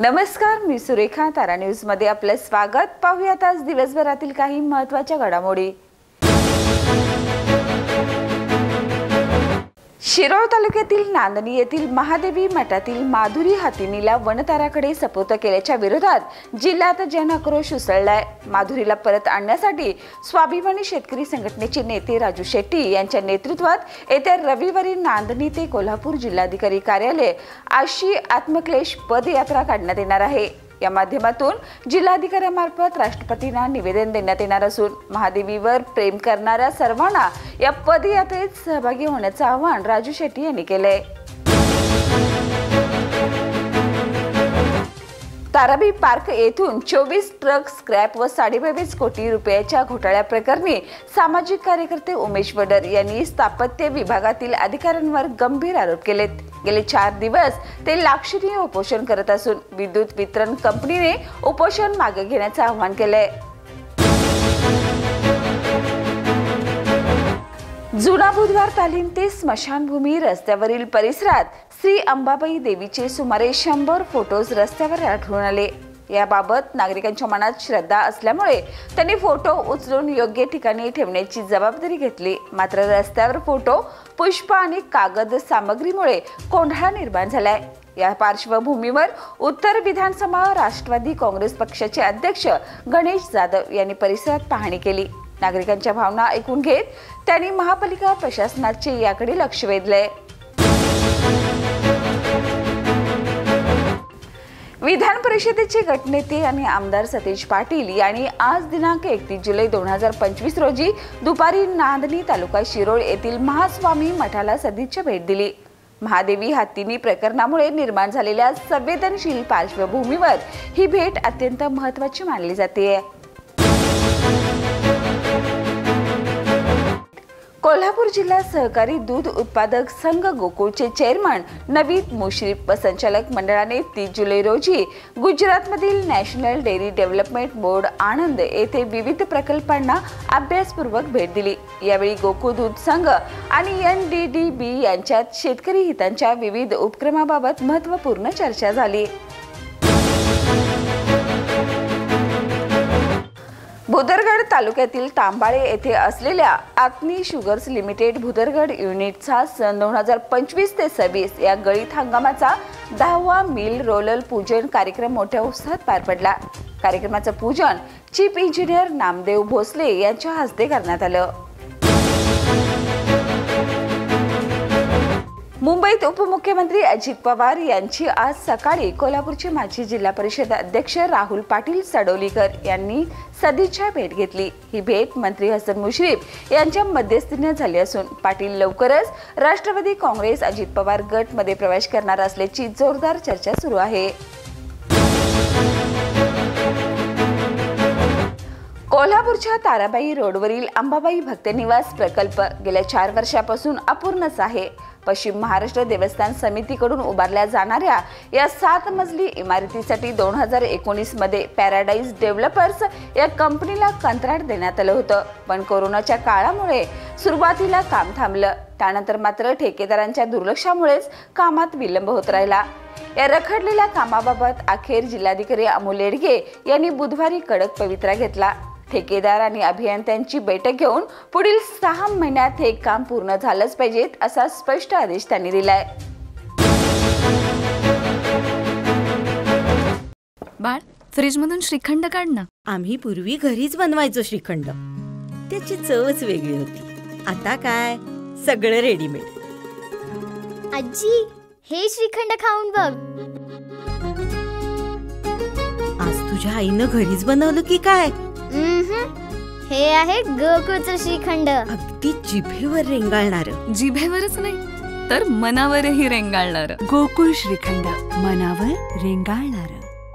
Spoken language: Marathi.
नमस्कार, मी सुरेखा. तारा न्यूज मध्ये आपले स्वागत. पाहूयात आज दिवसभरातील काही महत्त्वाच्या घडामोडी. शिरोळ तालुक्यातील नांदणी येथील महादेवी मठातील माधुरी हातीनीला वनताराकडे सुपूर्द केल्याच्या विरोधात जिल्ह्यात जनआक्रोश उसळलाय. माधुरीला परत आणण्यासाठी स्वाभिमानी शेतकरी संघटनेचे नेते राजू शेट्टी यांच्या नेतृत्वात येत्या रविवारी नांदणी ते कोल्हापूर जिल्हाधिकारी कार्यालय अशी आत्मक्लेश पदयात्रा काढण्यात येणार आहे. या माध्यमातून जिल्हाधिकाऱ्यांमार्फत राष्ट्रपतींना निवेदन देण्यात येणार असून महादेवीवर प्रेम करणाऱ्या सर्वांना या पदयात्रेत सहभागी होण्याचे आवाहन राजू शेट्टी यांनी केले. ताराबी पार्क येथून 24 ट्रक स्क्रॅप व 22.5 कोटी रुपयाच्या घोटाळ्या प्रकरणी सामाजिक कार्यकर्ते उमेश वडर यांनी स्थापत्य विभागातील अधिकाऱ्यांवर गंभीर आरोप केलेत. गेले 4 दिवस ते लाक्षणीय उपोषण करत असून विद्युत वितरण कंपनीने उपोषण मागे घेण्याचे आवाहन केले. जुना बुधवार तालीम ते स्मशानभूमी रस्त्यावरील परिसरात श्री अंबाबाई देवीचे सुमारे 100 फोटोज रस्त्यावर आढळून आले. याबाबत नागरिकांच्या मनात श्रद्धा असल्यामुळे त्यांनी फोटो उचलून योग्य ठिकाणी ठेवण्याची जबाबदारी घेतली. मात्र रस्त्यावर फोटो, पुष्प आणि कागद सामग्रीमुळे गोंधळ निर्माण झालाय. या पार्श्वभूमीवर उत्तर विधानसभा राष्ट्रवादी काँग्रेस पक्षाचे अध्यक्ष गणेश जाधव यांनी परिसरात पाहणी केली. नागरिकांच्या भावना ऐकून घेत त्यांनी महापालिका प्रशासनाचे याकडे लक्ष वेधले. विधान परिषदेचे गटनेते आणि आमदार सतेज पाटील यांनी आज दिनांक 31 जुलै 2025 रोजी दुपारी नांदणी तालुका शिरोळ येथील महास्वामी मठाला सदिच्छा भेट दिली. महादेवी हातीनी प्रकरणामुळे निर्माण झालेल्या संवेदनशील पार्श्वभूमीवर ही भेट अत्यंत महत्त्वाची मानली जाते. कोल्हापूर जिल्हा सहकारी दूध उत्पादक संघ गोकुळचे चेअरमन नवीद मुश्रीफ व संचालक मंडळाने 30 जुलै रोजी गुजरातमधील नॅशनल डेअरी डेव्हलपमेंट बोर्ड आनंद येथे विविध प्रकल्पांना अभ्यासपूर्वक भेट दिली. यावेळी गोकुळ दूध संघ आणि NDDB यांच्यात शेतकरी हितांच्या विविध उपक्रमाबाबत महत्त्वपूर्ण चर्चा झाली. भुदरगड तालुक्यातील तांबाळे येथे असलेल्या आत्नी शुगर्स लिमिटेड भुदरगड युनिटचा सन 2025 ते 26 या गळीत हंगामाचा 10वा मिल रोलर पूजन कार्यक्रम मोठ्या उत्साहात पार पडला. कार्यक्रमाचं पूजन चीफ इंजिनियर नामदेव भोसले यांच्या हस्ते करण्यात आलं. मुंबईत उपमुख्यमंत्री अजित पवार यांची आज सकाळी कोल्हापूरचे माजी जिल्हा परिषद अध्यक्ष राहुल पाटील सडोलीकर यांनी सदिच्छा भेट घेतली. ही भेट मंत्री हसन मुश्रीफ यांच्या मध्यस्थीने झाली असून पाटील लवकरच राष्ट्रवादी काँग्रेस अजित पवार गट मध्ये प्रवेश करणार असल्याची जोरदार चर्चा सुरू आहे. कोल्हापूरच्या ताराबाई रोडवरील अंबाबाई भक्तनिवास प्रकल्प गेल्या 4 वर्षापासून अपूर्णच आहे. पश्चिम महाराष्ट्र देवस्थान समितीकडून उभारल्या जाणाऱ्या या 7 मजली इमारतीसाठी 2019 मध्ये पॅराडाईज डेव्हलपर्स या कंपनीला कंत्राट देण्यात आलं होतं. पण कोरोनाच्या काळामुळे सुरुवातीला काम थांबलं. त्यानंतर मात्र ठेकेदारांच्या दुर्लक्षामुळेच कामात विलंब होत राहिला. या रखडलेल्या कामाबाबत अखेर जिल्हाधिकारी अमोल येडगे यांनी बुधवारी कडक पवित्रा घेतला. ठेकेदार आणि अभियंत्यांची बैठक घेऊन पुढील 6 महिन्यात हे काम पूर्ण झालंच पाहिजेत असा स्पष्ट आदेश त्यांनी दिलाय. बाळ, फ्रीजमधून श्रीखंड काढ ना. आम्ही पूर्वी घरीच बनवायचो श्रीखंड. त्याची चवच वेगळी होती. आता काय सगळं रेडीमेड. आजी, हे श्रीखंड खाऊन बघ. आज तुझ्या आईनं घरीच बनवलं की काय? हे आहे गोकुळचं श्रीखंड. अगदी जिभेवर रेंगाळणार. जिभेवरच नाही तर मनावरही रेंगाळणार. गोकुळ श्रीखंड, मनावर रेंगाळणार.